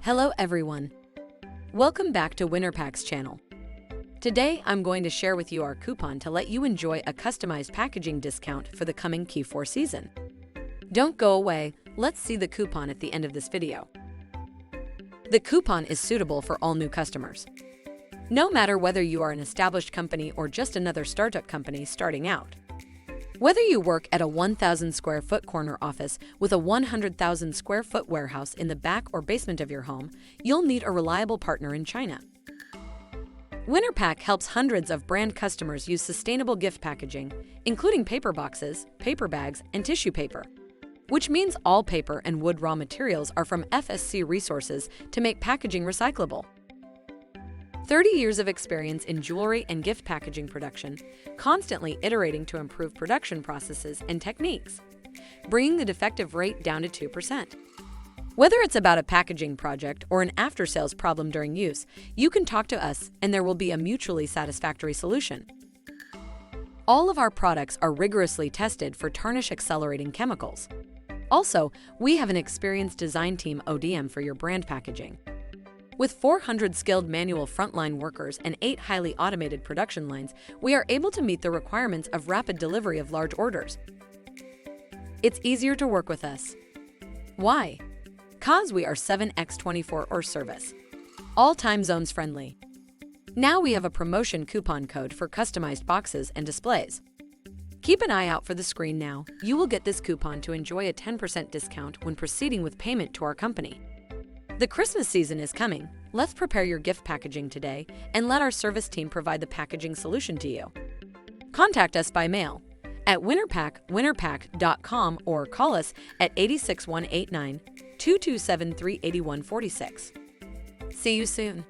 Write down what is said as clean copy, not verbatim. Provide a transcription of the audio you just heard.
Hello everyone. Welcome back to Winnerpak's channel. Today I'm going to share with you our coupon to let you enjoy a customized packaging discount for the coming Q4 season. Don't go away, let's see the coupon at the end of this video. The coupon is suitable for all new customers. No matter whether you are an established company or just another startup company starting out. Whether you work at a 1,000 square foot corner office with a 100,000 square foot warehouse in the back or basement of your home, you'll need a reliable partner in China. Winnerpak helps hundreds of brand customers use sustainable gift packaging, including paper boxes, paper bags, and tissue paper, which means all paper and wood raw materials are from FSC resources to make packaging recyclable. 30 years of experience in jewelry and gift packaging production, constantly iterating to improve production processes and techniques, bringing the defective rate down to 2%. Whether it's about a packaging project or an after-sales problem during use, you can talk to us and there will be a mutually satisfactory solution. All of our products are rigorously tested for tarnish-accelerating chemicals. Also, we have an experienced design team ODM for your brand packaging. With 400 skilled manual frontline workers and 8 highly automated production lines, we are able to meet the requirements of rapid delivery of large orders. It's easier to work with us. Why? 'Cause we are 7x24 service. All time zones friendly. Now we have a promotion coupon code for customized boxes and displays. Keep an eye out for the screen now. You will get this coupon to enjoy a 10% discount when proceeding with payment to our company. The Christmas season is coming. Let's prepare your gift packaging today and let our service team provide the packaging solution to you. Contact us by mail at Winnerpak, Winnerpak.com, or call us at 86189 227 38146. See you soon.